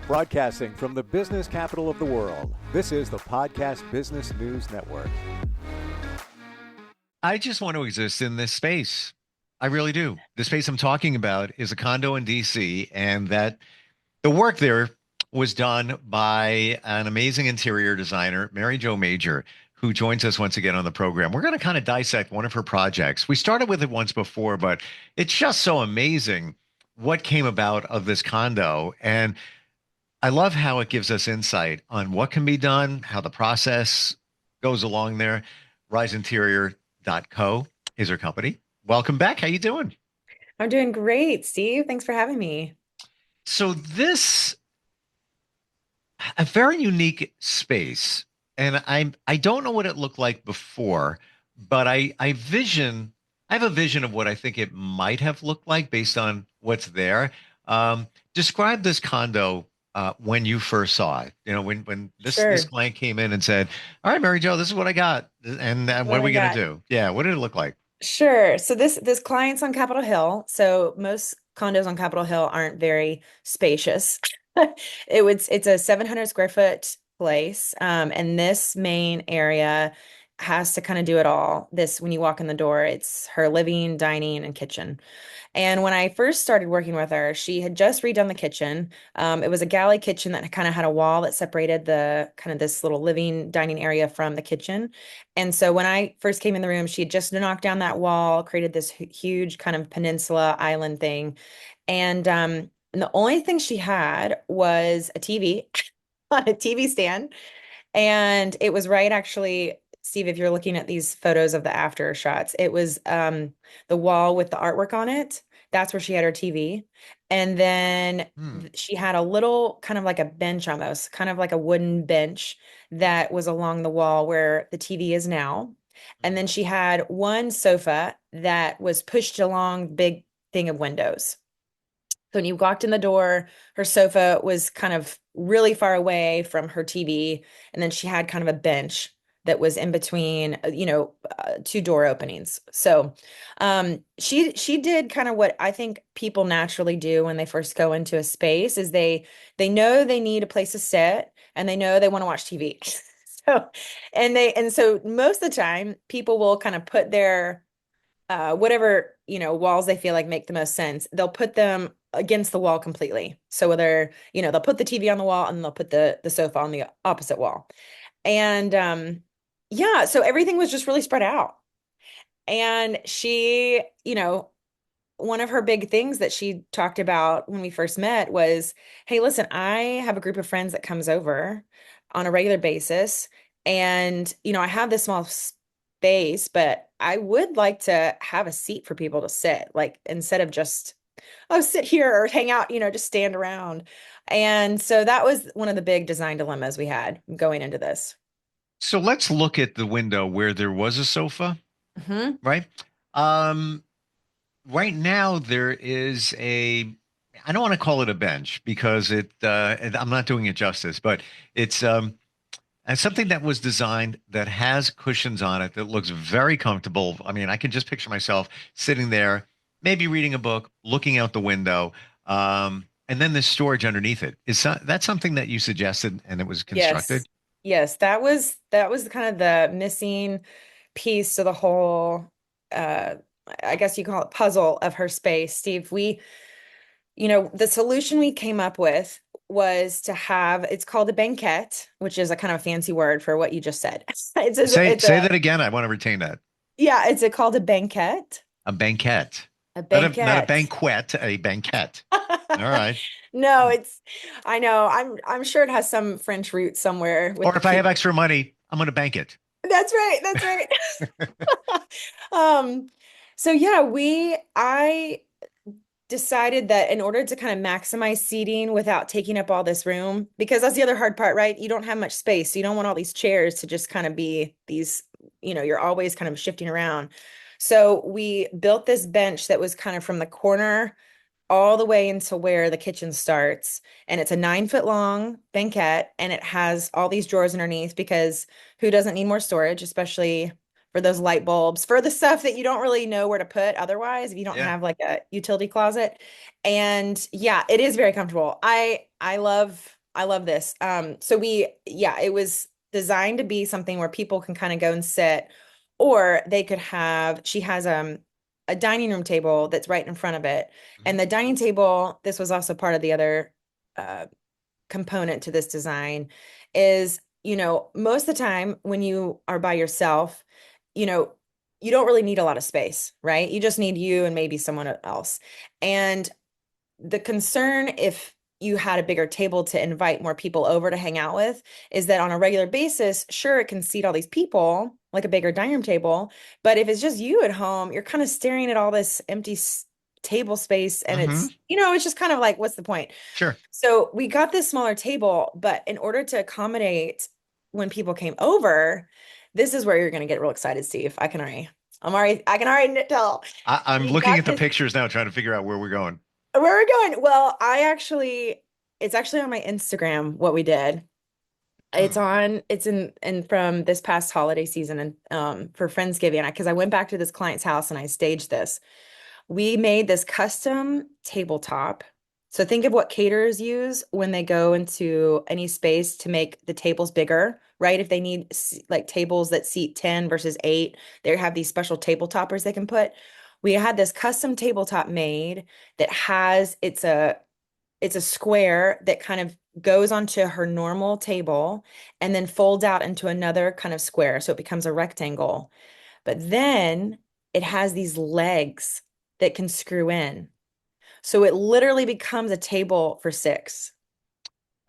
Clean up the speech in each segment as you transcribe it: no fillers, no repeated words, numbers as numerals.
Broadcasting from the business capital of the world, this is the Podcast Business News Network. I just want to exist in this space. I really do. The space I'm talking about is a condo in DC, and that the work there was done by an amazing interior designer, Mary Jo Major, who joins us once again on the program. We're going to kind of dissect one of her projects. We started with it once before, but it's just so amazing what came about of this condo. And I love how it gives us insight on what can be done, how the process goes along there. RiseInterior.co is her company. Welcome back. How you doing? I'm doing great, Steve. Thanks for having me. So this a very unique space, and I don't know what it looked like before, but I have a vision of what I think it might have looked like based on what's there. Describe this condo when you first saw it. You know, when this Sure. client came in and said, "All right, Mary Jo, this is what I got, and what What are I we gonna got. do?" Yeah, what did it look like? Sure. So this client's on Capitol Hill. So most condos on Capitol Hill aren't very spacious. It's a 700 square foot place. And this main area has to kind of do it all. This when you walk in the door, it's her living, dining, and kitchen. And when I first started working with her, she had just redone the kitchen. It was a galley kitchen that kind of had a wall that separated the kind of this little living dining area from the kitchen. And so when I first came in the room, she had just knocked down that wall, created this huge kind of peninsula island thing. And the only thing she had was a TV on a TV stand. And it was right actually, Steve, if you're looking at these photos of the after shots, it was the wall with the artwork on it. That's where she had her TV. And then Hmm. she had a little kind of like a bench almost, kind of like a wooden bench that was along the wall where the TV is now. And then she had one sofa that was pushed along the big thing of windows. So when you walked in the door, her sofa was kind of really far away from her TV, and then she had kind of a bench that was in between, two door openings. So, she did kind of what I think people naturally do when they first go into a space is they know they need a place to sit and they know they want to watch TV. So, and so most of the time, people will kind of put their whatever, walls they feel like make the most sense, they'll put them against the wall completely. So whether, they'll put the TV on the wall and they'll put the sofa on the opposite wall. And yeah, so everything was just really spread out. And she, one of her big things that she talked about when we first met was, hey, listen, I have a group of friends that comes over on a regular basis. And, I have this small space, but I would like to have a seat for people to sit, like instead of just, oh, sit here or hang out, just stand around. And so that was one of the big design dilemmas we had going into this. So let's look at the window where there was a sofa, Hmm. right? Um, right now there is I don't want to call it a bench because and I'm not doing it justice, but it's and something that was designed that has cushions on it that looks very comfortable. I mean, I can just picture myself sitting there, maybe reading a book, looking out the window, and then there's storage underneath it. That something that you suggested and it was Yes. constructed? Yes, that was kind of the missing piece to the whole uh I guess you call it puzzle of her space. Steve, the solution we came up with was to have it's called a banquette, which is a kind of fancy word for what you just said. It's Say a that again. I want to retain that. yeah, called a banquette. A banquet. A Not a banquette. banquet, a banquet. All right. No, I know. I'm sure it has some French root somewhere with Or the if I have Q. extra money, I'm going to bank it. That's right. That's right. Um, so yeah, I decided that in order to kind of maximize seating without taking up all this room, because that's the other hard part, right? You don't have much space. So you don't want all these chairs to just kind of be these, you're always kind of shifting around. So we built this bench that was kind of from the corner all the way into where the kitchen starts. And it's a 9 foot long banquette and it has all these drawers underneath because who doesn't need more storage, especially for those light bulbs, for the stuff that you don't really know where to put otherwise, if you don't Yeah. have like a utility closet. And yeah, it is very comfortable. I love I love this. So yeah, it was designed to be something where people can kind of go and sit, or they could have, she has a dining room table that's right in front of it. Mhm. And the dining table, this was also part of the other uh component to this design, is, most of the time when you are by yourself, you know, you don't really need a lot of space, right? You just need you and maybe someone else. And the concern, if you had a bigger table to invite more people over to hang out with, is that on a regular basis, sure, it can seat all these people like a bigger dining room table. But if it's just you at home, you're kind of staring at all this empty table space. And Hmm. it's just kind of like, what's the point? Sure. So we got this smaller table, but in order to accommodate when people came over, this is where you're going to get real excited, Steve. I can already tell. I'm We looking got at the this. pictures now, trying to figure out where we're going. Where are we going? Well, it's actually on my Instagram what we did. Hmm. It's in from this past holiday season and for Friendsgiving, because I went back to this client's house and I staged this. We made this custom tabletop. So think of what caterers use when they go into any space to make the tables bigger, right? If they need like tables that seat 10 versus 8, they have these special table toppers they can put. We had this custom tabletop made that has it's a square that kind of goes onto her normal table and then folds out into another kind of square. So it becomes a rectangle. But then it has these legs that can screw in. So it literally becomes a table for six.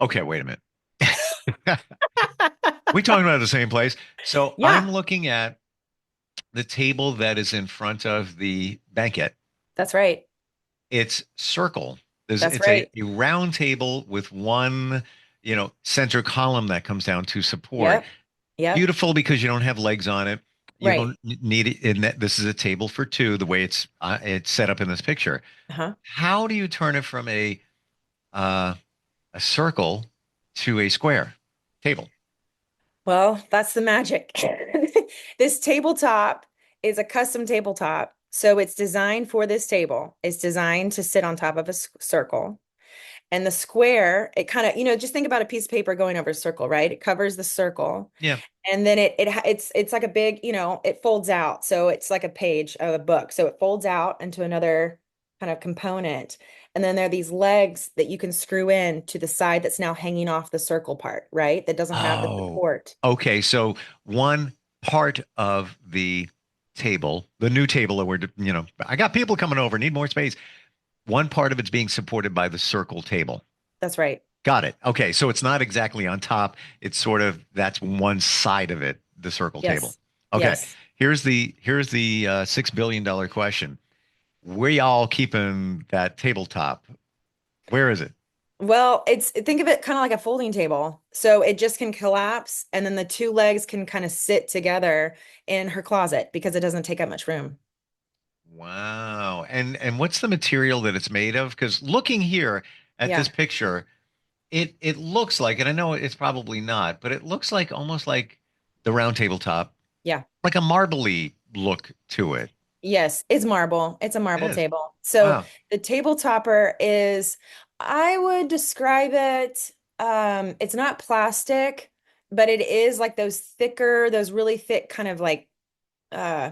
Okay, wait a minute. We talking about the same place? So Yeah, I'm looking at the table that is in front of the banquet. that's right. It's circle. That's It's right. a round table with one, center column that comes down to support. Yep. Yep. Beautiful because you don't have legs on it. You Right. don't need it in that this is a table for two, the way it's set up in this picture. Uh-huh. How do you turn it from uh, a circle to a square table? Well, that's the magic. This tabletop is a custom tabletop. So it's designed for this table. It's designed to sit on top of a circle. And the square, it kind of, just think about a piece of paper going over a circle, right? It covers the circle. Yeah. And then it's like a big, it folds out. So it's like a page of a book. So it folds out into another kind of component. And then there are these legs that you can screw in to the side that's now hanging off the circle part, right? That doesn't have the Oh, support. okay. So one part of the table, the new table that I got people coming over, need more space. One part of it's being supported by the circle table. That's right. Got it. Okay. So it's not exactly on top. It's sort of that's one side of it, the circle table. Yes. Okay. Yes. Here's the $6 billion question. Where y'all keeping that tabletop? Where is it? Well, think of it kind of like a folding table. So it just can collapse and then the two legs can kind of sit together in her closet because it doesn't take up much room. Wow. And what's the material that it's made of? Because looking here at this Yeah. picture, it looks like, and I know it's probably not, but it looks like almost like the round tabletop, Yeah. like a marbly look to it. Yes, it's marble. It's a It marble is. table. So Wow. the table topper is, I would describe it, it's not plastic, but it is like those really thick kind of uh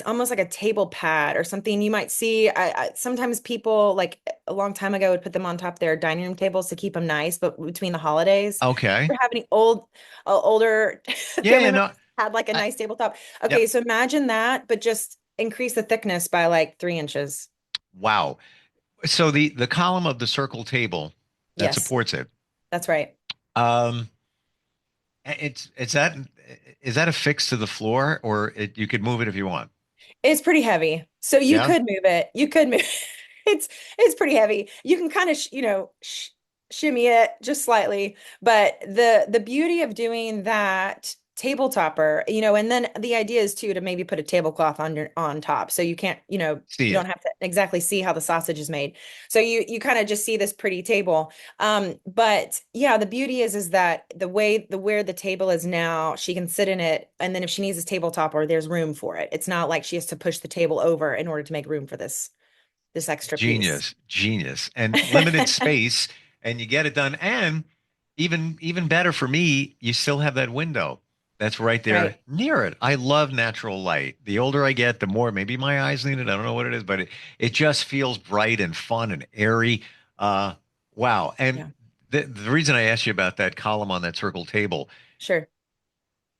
almost like a table pad or something you might see. Sometimes people like a long time ago would put them on top of their dining room tables to keep them nice, but between the holidays, Okay. if you have any older Yeah, family yeah, members no. had like a I, nice tabletop. Okay, yep. so imagine that, but just increase the thickness by like 3 inches. Wow. So the column of the circle table that Yes, supports it, that's right. um, it's that is that affixed to the floor, or you could move it if you want? It's pretty heavy. So you Yeah. could move it. You could move it's pretty heavy. You can kind of shimmy it just slightly, but the beauty of doing that table topper, and then the idea is too to maybe put a tablecloth on top so you can't, See you don't it. have to exactly see how the sausage is made. So you kind of just see this pretty table. But yeah, the beauty is that where the table is now, she can sit in it, and then if she needs a tabletop or there's room for it. It's not like she has to push the table over in order to make room for this extra piece. Genius, genius, and limited space, and you get it done. And even better for me, you still have that window that's right there Right. near it. I love natural light. The older I get, the more maybe my eyes need it. I don't know what it is, but it just feels bright and fun and airy. Uh, wow. And Yeah. the reason I asked you about that column on that circle table, Sure.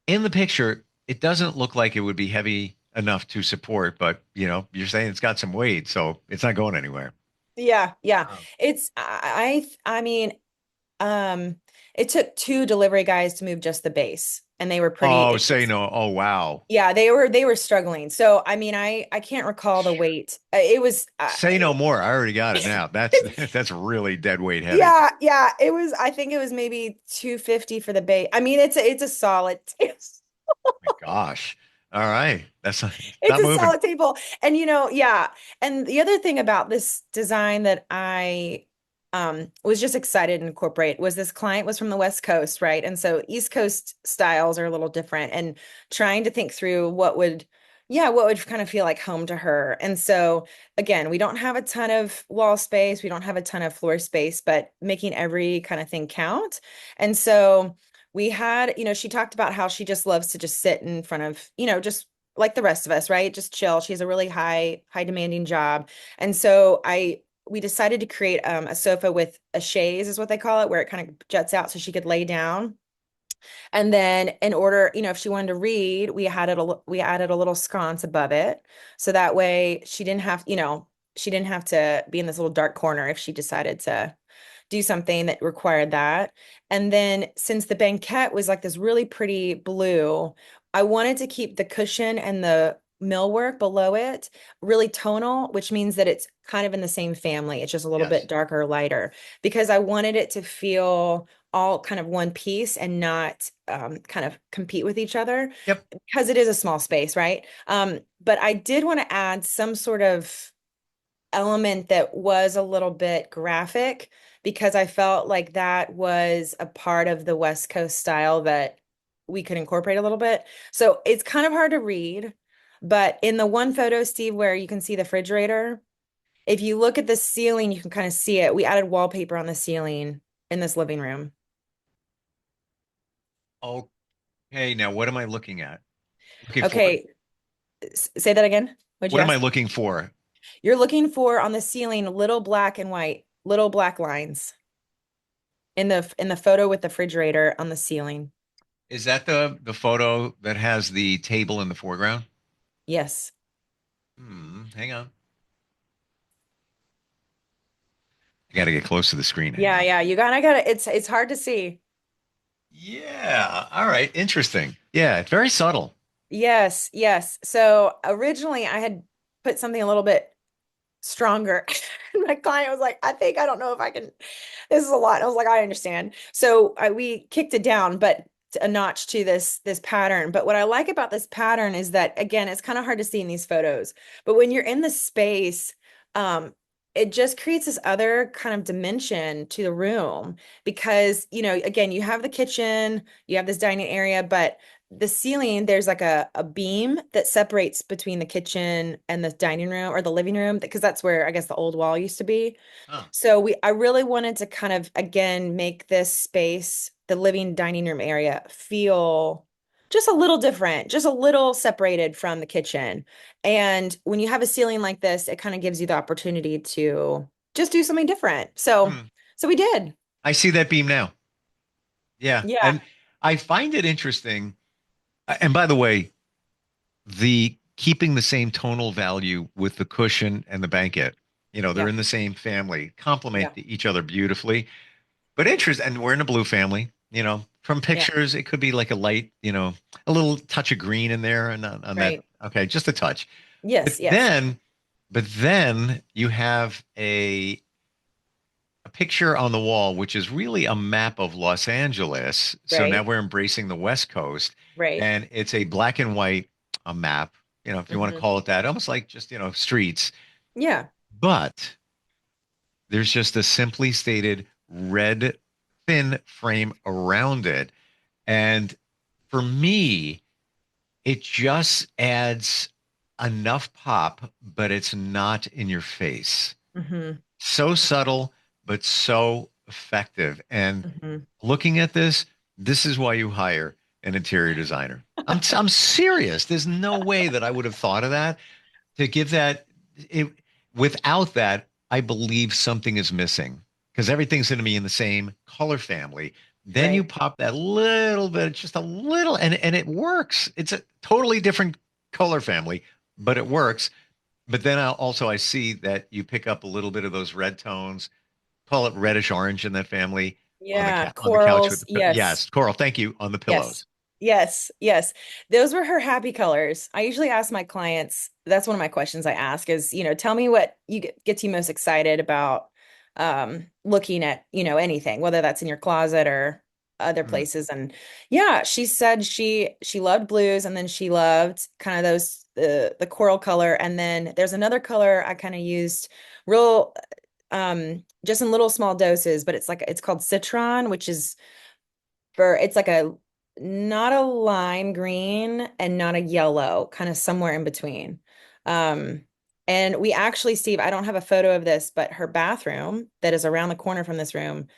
in the picture, it doesn't look like it would be heavy enough to support, but you're saying it's got some weight, so it's not going anywhere. Yeah, yeah. Oh. It's I mean, um, it took two delivery guys to move just the base, and they were pretty Oh, it say was no. Oh, wow. yeah, they were struggling. So, I mean, I can't recall the weight. It was Say no more. I already got it now. That's that's really dead weight heavy. yeah, yeah, it was I think it was maybe 250 for the base. I mean, it's a solid My gosh. All right. That's not, it's not a moving. solid table. And yeah. And the other thing about this design that I was just excited to incorporate was this client was from the West Coast, right? And so East Coast styles are a little different and trying to think through what would kind of feel like home to her. And so again, we don't have a ton of wall space, we don't have a ton of floor space, but making every kind of thing count. And so we had, she talked about how she just loves to just sit in front of, just like the rest of us, right? Just chill. She has a really high demanding job. And so we decided to create a sofa with a chaise is what they call it, where it kind of juts out so she could lay down. And then in order, if she wanted to read, we added a little sconce above it. So that way she didn't have to be in this little dark corner if she decided to do something that required that. And then since the banquette was like this really pretty blue, I wanted to keep the cushion and the millwork below it really tonal, which means that it's kind of in the same family. It's just a little bit Yes. darker, lighter, because I wanted it to feel all kind of one piece and not kind of compete with each other Yep. because it is a small space, right? But I did want to add some sort of element that was a little bit graphic because I felt like that was a part of the West Coast style that we could incorporate a little bit. So it's kind of hard to read, but in the one photo, Steve, where you can see the refrigerator, if you look at the ceiling, you can kind of see it. We added wallpaper on the ceiling in this living room. Okay. Now, what am I looking at? Looking for Okay, say that again. What'd you what am I ask? looking for? You're looking for on the ceiling little black and white, little black lines in the photo with the refrigerator on the ceiling. Is that the photo that has the table in the foreground? Yes. Hang on. I got to get close to the screen. Hang Yeah, on. yeah. I gotta it's hard to see. Yeah. All right. Interesting. Yeah. It's very subtle. Yes, yes. So originally I had put something a little bit stronger. My client was like, I don't know if I can, this is a lot. I was like, I understand. So we kicked it down, but a notch to this pattern. But what I like about this pattern is that again, it's kind of hard to see in these photos, but when you're in the space, um, it just creates this other kind of dimension to the room because, again, you have the kitchen, you have this dining area, but the ceiling, there's like a beam that separates between the kitchen and the dining room or the living room because that's where I guess the old wall used to be. Huh. So I really wanted to kind of again make this space, the living dining room area, feel just a little different, just a little separated from the kitchen. And when you have a ceiling like this, it kind of gives you the opportunity to just do something different. So Hmm. so we did. I see that beam now. Yeah. Yeah. And I find it interesting. And by the way, the keeping the same tonal value with the cushion and the blanket, they're Yeah. in the same family, Yeah. complement each other beautifully. But interest, and we're in a blue family, from Yeah. pictures, it could be like a light, a little touch of green in there and on that. Right. Okay, just a touch. But Yes, yes. then, but then you have a picture on the wall, which is really a map of Los Angeles. So now Right. we're embracing the West Coast, Right. and it's a black and white a map, if you want to Hmm. call it that, almost like just, streets. Yeah. But there's just a simply stated red thin frame around it. And for me, it just adds enough pop, but it's not in your face. Hmm. So subtle, but so effective. And Mhm. looking at this, this is why you hire an interior designer. I'm serious. There's no way that I would have thought of that to give that it, without that, I believe something is missing because everything's going to be in the same color family. Then you Right. pop that little bit, just a little, and it works. It's a totally different color family, but it works. But then I see that you pick up a little bit of those red tones, call it reddish orange in that family Yeah, on the couch with corals. yes, Yes. coral. Thank you on the Yes. pillows. Yes. Yes. Those were her happy colors. I usually ask my clients, that's one of my questions I ask is, tell me what gets you most excited about looking at, anything, whether that's in your closet or other Mm. places. And yeah, she said she loved blues and then she loved kind of those the coral color. And then there's another color I kind of used real just in little small doses, but it's called citron, which is it's like a not a lime green and not a yellow, kind of somewhere in between. Um, and we actually, Steve, I don't have a photo of this, but her bathroom that is around the corner from this room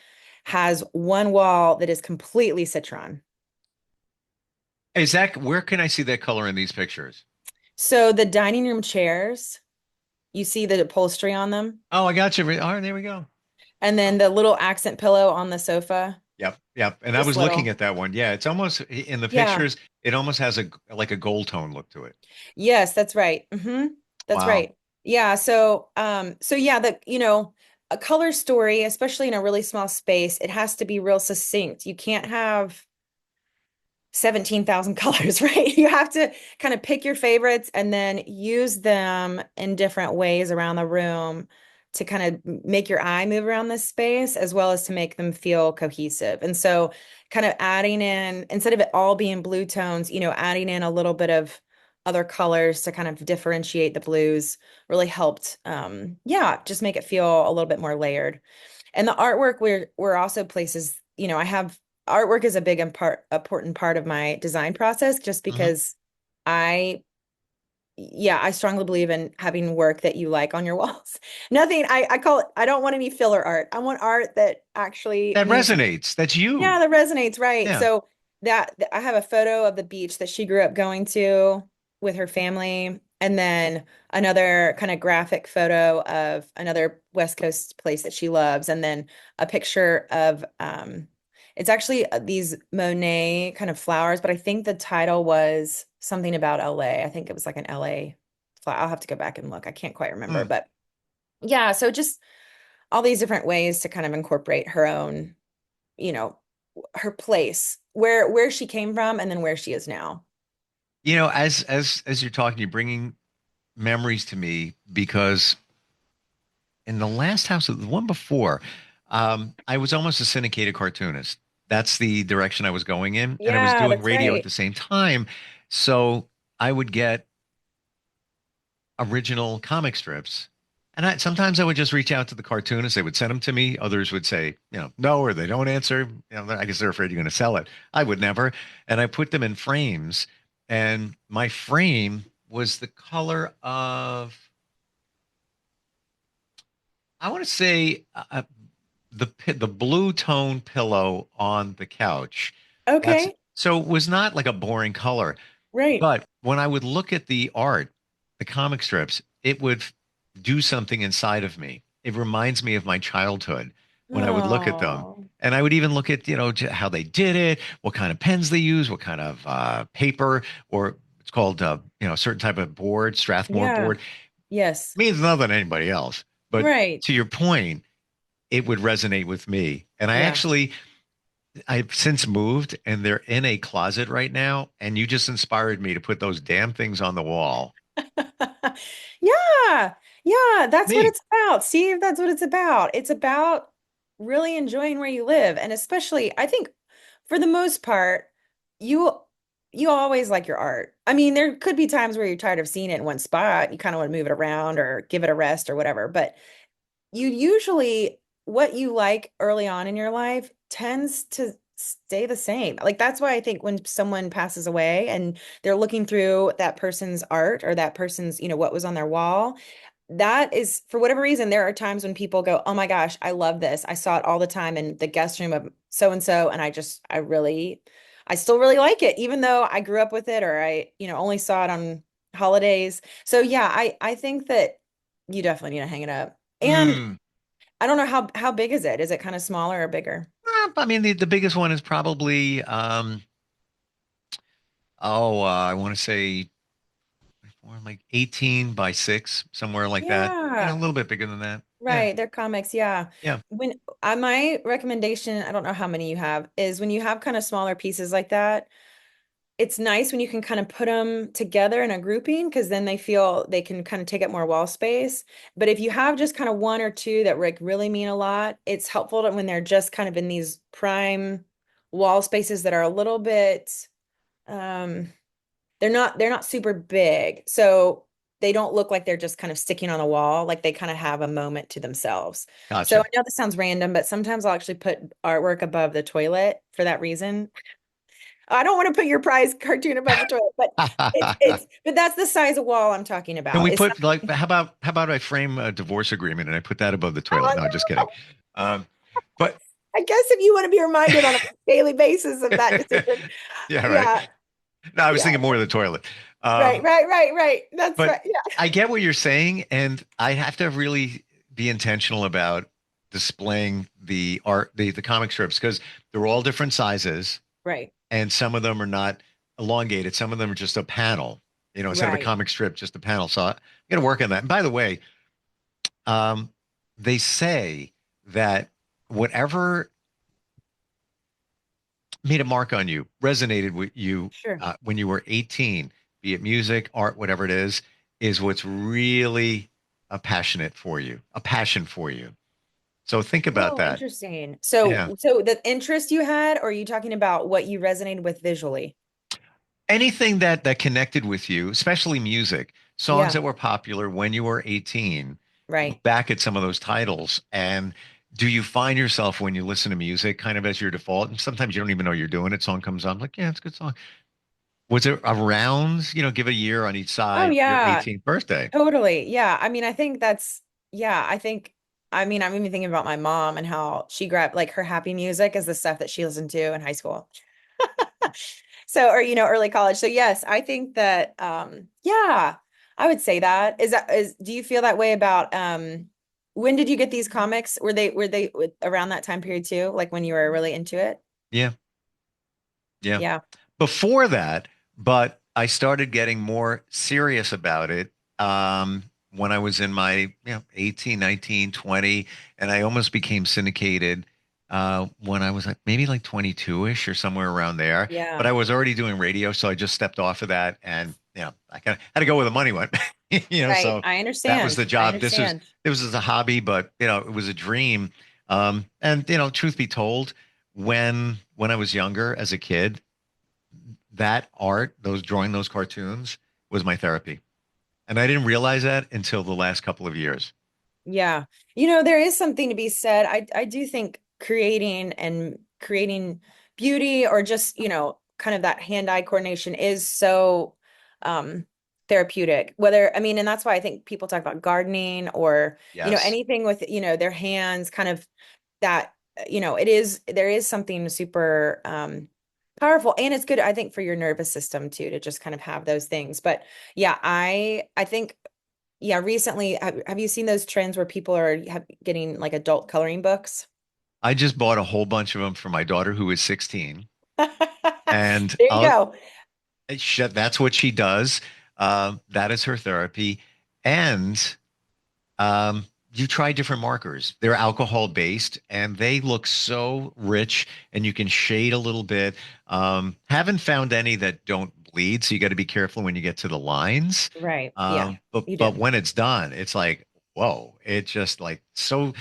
has one wall that is completely citron. Is that where can I see that color in these pictures? So the dining room chairs, you see the upholstery on them, Oh, I got you. All right, there we go. and then Oh, the little accent pillow on the sofa, yep, yep. And I just was looking little. at that one. Yeah, it's almost in the Yeah. pictures, it almost has a like a gold tone look to it. Yes, that's right. That's Wow. right. Yeah, so yeah, a color story, especially in a really small space, it has to be real succinct. You can't have 17,000 colors, right? You have to kind of pick your favorites and then use them in different ways around the room to kind of make your eye move around this space as well as to make them feel cohesive. And so kind of adding in, instead of it all being blue tones, adding in a little bit of other colors to kind of differentiate the blues really helped yeah, just make it feel a little bit more layered. And the artwork we're also places, I have artwork is a big important part of my design process just Hmm. because I yeah, I strongly believe in having work that you like on your walls. Nothing, I call it, I don't want any filler art. I want art that actually That means something. resonates. That's you. Yeah, that resonates, right. Yeah. So I have a photo of the beach that she grew up going to with her family, and then another kind of graphic photo of another West Coast place that she loves, and then a picture of it's actually these Monet kind of flowers, but I think the title was something about LA. I think it was like an LA flower. I'll have to go back and look. I can't quite remember, Mm. but yeah, so just all these different ways to kind of incorporate her own, you know, her place, where she came from and then where she is now. As you're talking, you're bringing memories to me because in the last house, the one before, I was almost a syndicated cartoonist. That's the direction I was going in, and I was Yeah, doing that's radio at right. the same time. So I would get original comic strips. And sometimes I would just reach out to the cartoonists. They would send them to me. Others would say, no, or they don't answer. I guess they're afraid you're going to sell it. I would never. And I put them in frames. And my frame was the color of, I want to say, the blue tone pillow on the couch. That's Okay, so it was not like a boring color. right. But when I would look at the art, the comic strips, it would do something inside of me. It reminds me of my childhood when I would look at them. Oh, And I would even look at, how they did it, what kind of pens they use, what kind of paper, or it's called, a certain type of board, Strathmore yeah. board. Yes. Means nothing to anybody else. But Right. to your point, it would resonate with me. And Yeah. I've since moved and they're in a closet right now. And you just inspired me to put those damn things on the wall. Yeah. Yeah, that's what Me. it's about, Steve. That's what it's about. It's about really enjoying where you live. And especially, I think for the most part, you you always like your art. I mean, there could be times where you're tired of seeing it in one spot. You kind of want to move it around or give it a rest or whatever. But you usually what you like early on in your life tends to stay the same. Like that's why I think when someone passes away and they're looking through that person's art or that person's, what was on their wall, that is, for whatever reason, there are times when people go, "Oh my gosh, I love this. I saw it all the time in the guest room of so and so, and I still really like it, even though I grew up with it or I, only saw it on holidays." So yeah, I think that you definitely need to hang it up. And Mm. I don't know how big is it? Is it kind of smaller or bigger? I mean, the biggest one is probably, I want to say more like 18 by 6, somewhere like that. A Yeah. little bit bigger than that. Yeah. Right, they're comics, yeah. Yeah. When my recommendation, I don't know how many you have, is when you have kind of smaller pieces like that, it's nice when you can kind of put them together in a grouping because then they feel they can kind of take up more wall space. But if you have just kind of one or two that like really mean a lot, it's helpful to, when they're just kind of in these prime wall spaces that are a little bit um they're not super big. So they don't look like they're just kind of sticking on the wall, like they kind of have a moment to themselves. So I Gotcha. know this sounds random, but sometimes I'll actually put artwork above the toilet for that reason. I don't want to put your prize cartoon above the toilet, but but that's the size of wall I'm talking Can about. we It's put like, how about I frame a divorce agreement and I put that above the toilet? No, just not, kidding. Um, but I guess if you want to be reminded on a daily basis of that decision. yeah, right. Yeah, No, I was yeah. thinking more of the toilet. Right, Um, right, right, right. That's but right. Yeah. I get what you're saying, and I have to really be intentional about displaying the art, the comic strips, because they're all different sizes, Right, and some of them are not elongated. Some of them are just a panel, instead of a right. comic strip, just a panel. So I'm going to work on that. And by the way, um, they say that whatever made a mark on you, resonated with you Sure. when you were 18, be it music, art, whatever it is what's really a passion for you. So think about Oh, that. interesting. Yeah. So the interest you had, or are you talking about what you resonated with visually? Anything that connected with you, especially music, songs Yeah, that were popular when you were 18, right. look back at some of those titles and do you find yourself when you listen to music kind of as your default? And sometimes you don't even know you're doing it. Song comes on, like, yeah, it's a good song. Was it around, give a year on each Oh side, your yeah, 18th birthday? totally. Yeah. I mean, I think I mean, I'm even thinking about my mom and how she grabbed like her happy music is the stuff that she listened to in high school. So, or early college. So yes, I think that yeah, I would say that. Do you feel that way about when did you get these comics? Were they around that time period too? Like when you were really into it? Yeah, yeah. Yeah. Before that, but I started getting more serious about it when I was in my 18, 19, 20, and I almost became syndicated when I was like maybe like 22-ish or somewhere around there. But Yeah. I was already doing radio, so I just stepped off of that and I kind of had to go where the money went. Right. So I that was the understand. I job. understand. This was a hobby, but it was a dream. And truth be told, when I was younger as a kid, that art, those drawing those cartoons was my therapy. And I didn't realize that until the last couple of years. Yeah. There is something to be said. I do think creating beauty or just, kind of that hand-eye coordination is so um therapeutic. Whether, I mean, and that's why I think people talk about gardening or, Yes. anything with, their hands kind of that, there is something super powerful and it's good, I think, for your nervous system too, to just kind of have those things. But yeah, I think yeah, recently, have you seen those trends where people are getting like adult coloring books? I just bought a whole bunch of them for my daughter who is 16. And There you go. that's what she does. That is her therapy. And you try different markers. They're alcohol based and they look so rich and you can shade a little bit. Haven't found any that don't bleed, so you got to be careful when you get to the lines. Right. Yeah, you But do. when it's done, it's like, whoa, it's just like so.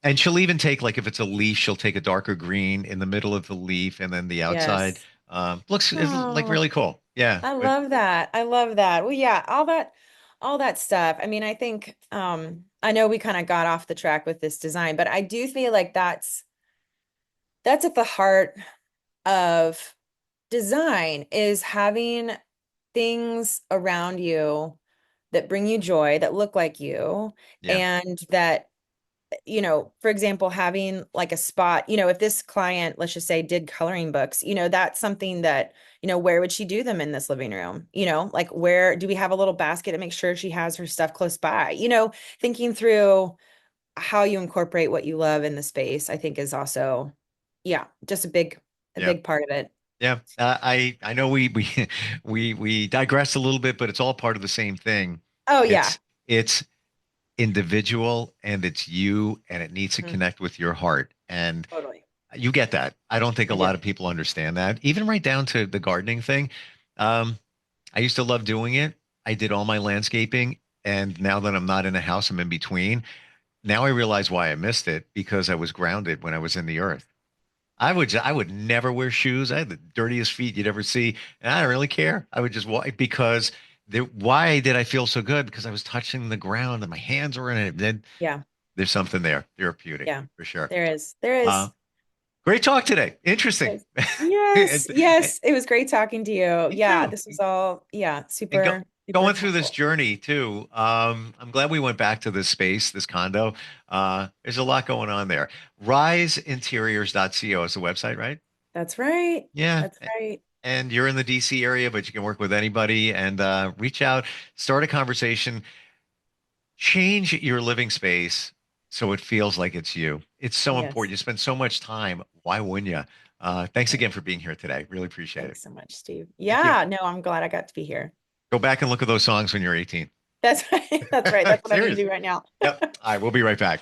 And she'll even take like if it's a leaf, she'll take a darker green in the middle of the leaf and then the outside. Yes. Looks it's like Oh, really cool. Yeah. I But love that. I love that. Well, yeah, all that stuff. I mean, I think I know we kind of got off the track with this design, but I do feel like that's at the heart of design is having things around you that bring you joy, that look like you, Yeah. and that, for example, having like a spot, if this client, let's just say, did coloring books, that's something that, where would she do them in this living room? Like, where do we have a little basket to make sure she has her stuff close by? Thinking through how you incorporate what you love in the space, I think is also, just a big part of it. Yeah. I know we digress a little bit, but it's all part of the same thing. Oh yeah. It's individual and it's you, and it needs to Mhm. connect with your heart. And Totally. you get that. I don't think a I lot do. of people understand that, even right down to the gardening thing. I used to love doing it. I did all my landscaping. And now that I'm not in a house, I'm in between. Now I realize why I missed it, because I was grounded when I was in the earth. I would never wear shoes. I had the dirtiest feet you'd ever see, and I don't really care. I would just walk, because why did I feel so good? Because I was touching the ground and my hands were in it. Then Yeah. there's something there, therapeutic Yeah. for sure. There is. Great talk today. Interesting. Yes. And, Yes. It was great talking to you. me Yeah. too. This was all, And super going through this helpful. journey too. I'm glad we went back to this space, this condo. There's a lot going on there. Riseinteriors.co is the website, right? That's right. Yeah. That's right. And you're in the DC area, but you can work with anybody, and reach out, start a conversation, change your living space so it feels like it's you. It's so Yes. important. You spend so much time. Why wouldn't you? Thanks again for being here today. Really appreciate Thanks it. so much, Steve. Thank you. Yeah. No, I'm glad I got to be here. Go back and look at those songs when you're 18. That's right. That's right. That's what I need to Seriously. do right now. Yep. All right. We'll be right back.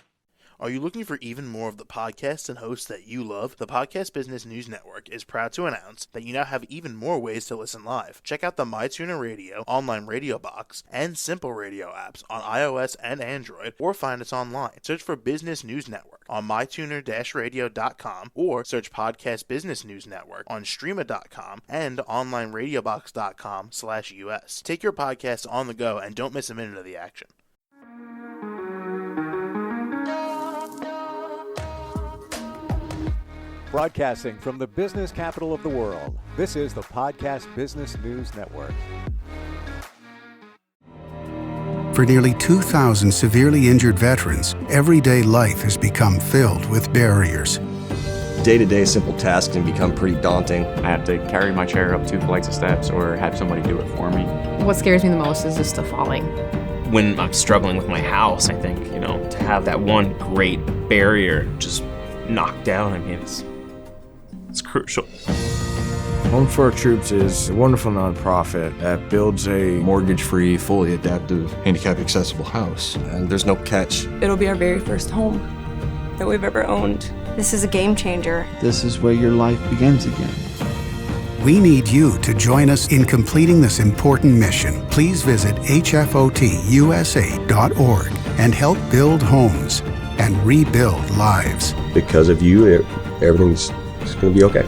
Are you looking for even more of the podcasts and hosts that you love? The Podcast Business News Network is proud to announce that you now have even more ways to listen live. Check out the MyTuner Radio, online radio box, and Simple Radio apps on iOS and Android, or find us online. Search for Business News Network on mytuner-radio.com, or search Podcast Business News Network on streama.com and onlineradiobox.com/US. Take your podcast on the go and don't miss a minute of the action. Broadcasting from the business capital of the world, this is the Podcast Business News Network. For nearly 2,000 severely injured veterans, everyday life has become filled with barriers. Day-to-day simple tasks can become pretty daunting. I have to carry my chair up 2 flights of steps or have somebody do it for me. What scares me the most is just the falling. When I'm struggling with my house, I think, to have that one great barrier just knocked down, it's crucial. Home for Our Troops is a wonderful nonprofit that builds a Mortgage-free, fully adaptive, handicap-accessible house. And there's no catch. It'll be our very first home that we've ever owned. This is a game changer. This is where your life begins again. We need you to join us in completing this important mission. Please visit hfotusa.org and help build homes and rebuild lives. Because of you, everything's going to be okay.